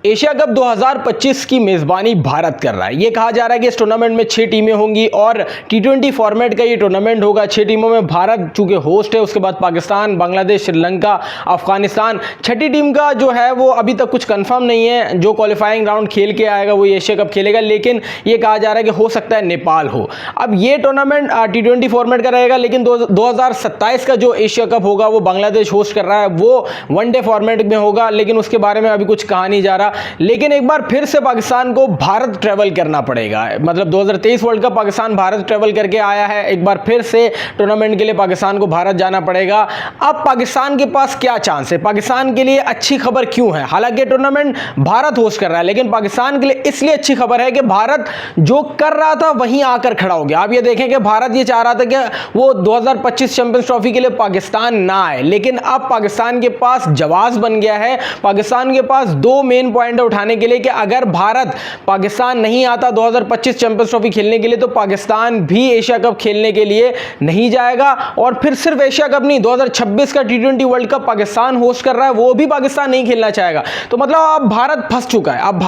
Asia cup 2025 की मेज़बानी भारत कर रहा है। ये कहा जा रहा है कि इस टूर्नामेंट में 6 टीमें होंगी और T20 फॉर्मेट का ये टूर्नामेंट होगा। 6 टीमों में भारत चूंकि होस्ट है, उसके बाद पाकिस्तान, बांग्लादेश, श्रीलंका, अफगानिस्तान। छठी टीम का जो है वो अभी तक कुछ कंफर्म नहीं है। जो क्वालिफाइंग राउंड खेल के आएगा वो एशिया कप खेलेगा, लेकिन ये कहा जा रहा है कि हो सकता है नेपाल हो। अब ये टूर्नामेंट T20 फॉर्मेट का रहेगा, लेकिन 2027 का जो एशिया कप होगा वो बांग्लादेश होस्ट कर रहा है, वो वनडे फॉर्मेट में होगा, लेकिन उसके बारे में अभी कुछ कहा नहीं जा रहा। लेकिन एक बार फिर से पाकिस्तान को भारत ट्रेवल करना पड़ेगा। मतलब 2023 world cup Pakistan Bharat travel करके आया है, एक बार फिर से टूर्नामेंट के लिए पाकिस्तान को भारत जाना पड़ेगा। अब पाकिस्तान के पास क्या चांस है? पाकिस्तान के लिए अच्छी खबर क्यों है? हालांकि टूर्नामेंट भारत होस्ट कर रहा है, लेकिन पाकिस्तान के लिए इसलिए अच्छी खबर है कि भारत जो कर रहा था वहीं आकर खड़ा हो गया। आप ये देखें कि भारत ये चाह रहा था कि वो 2025 चैंपियंस ट्रॉफी के लिए पाकिस्तान ना आए, लेकिन अब पाकिस्तान के पास जवाब बन गया है। पाकिस्तान के पास दो मेन पॉइंट उठाने के लिए कि अगर भारत पाकिस्तान नहीं आता 2025 चैंपियंस ट्रॉफी खेलने के लिए, तो पाकिस्तान भी एशिया कप खेलने के लिए नहीं जाएगा। और फिर सिर्फ एशिया कप नहीं, 2026 का T20 world cup Pakistan host कर रहा है, वो भी पाकिस्तान नहीं खेलना चाहेगा। तो मतलब अब भारत फंस चुका है। अब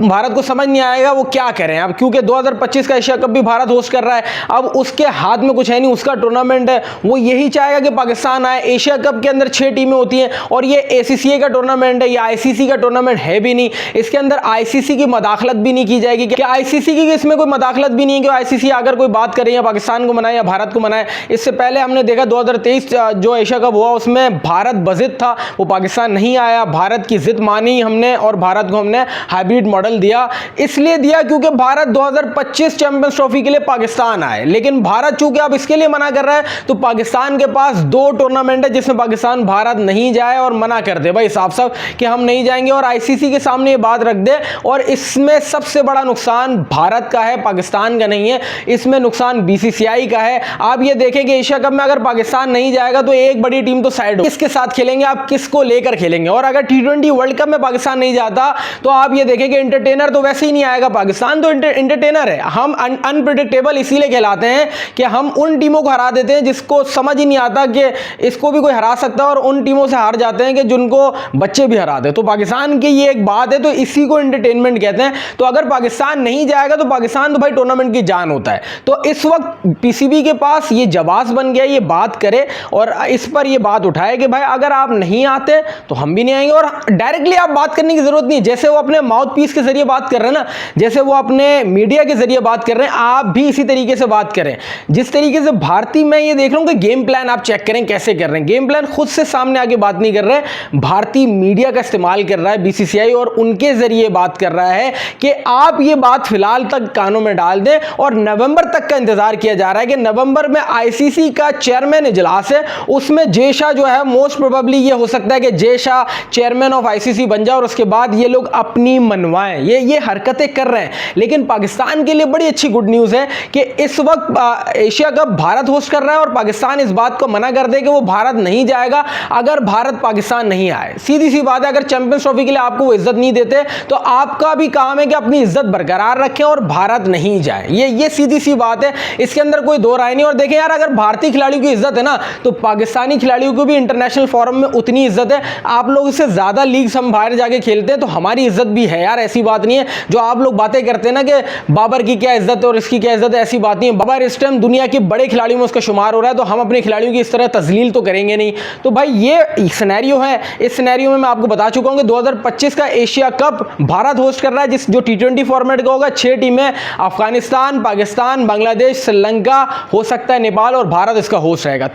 भारत को समझ नहीं आएगा वो क्या करें अब, क्योंकि 2025 का एशिया कप भी भारत होस्ट कर रहा है। अब उसके हाथ में कुछ है नहीं, उसका टूर्नामेंट है, वो यही चाहेगा कि पाकिस्तान आए। एशिया कप के अंदर 6 टीमें होती हैं और ये ACCA का टूर्नामेंट है, ये ICC का टूर्नामेंट है भी नहीं। इसके अंदर ICC की मदाखलत भी नहीं की जाएगी। क्या ICC की इसमें कोई मदाखलत भी नहीं है कि ICC अगर कोई बात करे या पाकिस्तान को मनाए या भारत को मनाए। इससे पहले हमने देखा 2023 जो एशिया कप हुआ उसमें भारत बजिद था, वो पाकिस्तान नहीं आया। भारत की जिद मानी हमने और भारत को हमने हाइब्रिड मॉडल दिया। इसलिए दिया क्योंकि भारत 2025 चैंपियंस ट्रॉफी के लिए पाकिस्तान आए, लेकिन भारत चूंकि अब इसके लिए मना कर रहा है, तो पाकिस्तान के पास 2 टूर्नामेंट है जिसमें पाकिस्तान भारत नहीं जाए और मना कर दे भाई साफ साफ कि हम नहीं जाएंगे और ICC के सामने ये बात रख दे। और इसमें सबसे बड़ा नुकसान भारत का है, पाकिस्तान का नहीं है। इसमें नुकसान BCCI का है। आप ये देखें कि एशिया कप में अगर पाकिस्तान नहीं जाएगा तो एक बड़ी टीम तो साइड हो, किसके साथ खेलेंगे आप, किसको लेकर खेलेंगे? और अगर T20 वर्ल्ड कप में पाकिस्तान नहीं जाता तो आप ये देखें कि एंटरटेनर तो वैसे ही नहीं आएगा। पाकिस्तान तो एंटरटेनर है। हम अनप्रिडिक्टेबल इसीलिए कहलाते हैं कि हम उन टीमों को हरा देते हैं जिसको समझ ही नहीं आता कि इसको भी कोई हरा सकता है, और उन टीमों से हार जाते हैं कि जिनको बच्चे भी हरा दे। तो पाकिस्तान की ये एक बात है, तो इसी को एंटरटेनमेंट कहते हैं। तो अगर पाकिस्तान नहीं जाएगा तो पाकिस्तान तो भाई टूर्नामेंट की जान होता है। तो इस वक्त PCB के पास ये जवाब बन गया, ये बात करे और इस पर ये बात उठाए कि भाई अगर आप नहीं आते तो हम भी नहीं आएंगे। और डायरेक्टली आप बात करने की जरूरत नहीं, जैसे वो अपने माउथ पीस के जरिए बात कर रहे हैं ना, जैसे वो अपने मीडिया के जरिए बात कर रहे हैं, आप भी इसी तरीके से बात करें। जिस तरीके से भारतीय, मैं ये देख रहा हूं कि गेम प्लान आप चेक करें कैसे कर रहे हैं। गेम प्लान खुद से सामने आके बात नहीं कर रहे हैं, भारतीय मीडिया का इस्तेमाल कर रहा है BCCI और उनके जरिए बात कर रहा है कि आप ये बात फिलहाल तक कानों में डाल दें। और नवंबर तक का इंतजार किया जा रहा है कि नवंबर में ICC का चेयरमैन इजलास है, उसमें जेशा जो है मोस्ट प्रोबेबली ये हो सकता है कि जेशा चेयरमैन ऑफ ICC बन जाए और उसके बाद ये लोग अपनी मनवाएं। ये हरकतें कर रहे हैं। लेकिन पाकिस्तान के लिए बड़ी अच्छी गुड न्यूज है कि इस वक्त एशिया कप भारत होस्ट कर रहा है और पाकिस्तान इस बात को मना कर दे कि वो भारत नहीं जाएगा अगर भारत पाकिस्तान नहीं आए। सीधी सी बात है, अगर चैंपियंस ट्रॉफी के लिए आपको वो इज्जत नहीं देते तो आपका भी काम है कि अपनी इज्जत बरकरार रखें और भारत नहीं जाए। ये सीधी सी बात है, इसके अंदर कोई दो राय नहीं। और देखें यार, अगर भारतीय खिलाड़ियों की इज्जत है ना, तो पाकिस्तानी खिलाड़ियों को भी इंटरनेशनल फोरम में उतनी इज्जत है। आप लोग इससे ज्यादा लीग हम बाहर जाके खेलते हैं तो हमारी इज्जत भी है यार। ऐसी बात नहीं है जो आप लोग बातें करते हैं ना कि बाबर की क्या इज्जत है और इसकी क्या इज्जत है, ऐसी बात नहीं है। बाबर इस टाइम दुनिया के बड़े खिलाड़ियों में उसका शुमार हो रहा है, तो हम अपने खिलाड़ियों की इस तरह तजलील तो करेंगे नहीं। तो भाई ये सिनेरियो है। इस सिनेरियो में मैं आपको बता चुका हूं कि 2025 का एशिया कप भारत होस्ट कर रहा है, जो T20 फॉर्मेट का होगा। 6 टीमें, अफगानिस्तान, पाकिस्तान, बांग्लादेश, श्रीलंका, हो सकता है नेपाल, और भारत इसका होस्ट रहेगा।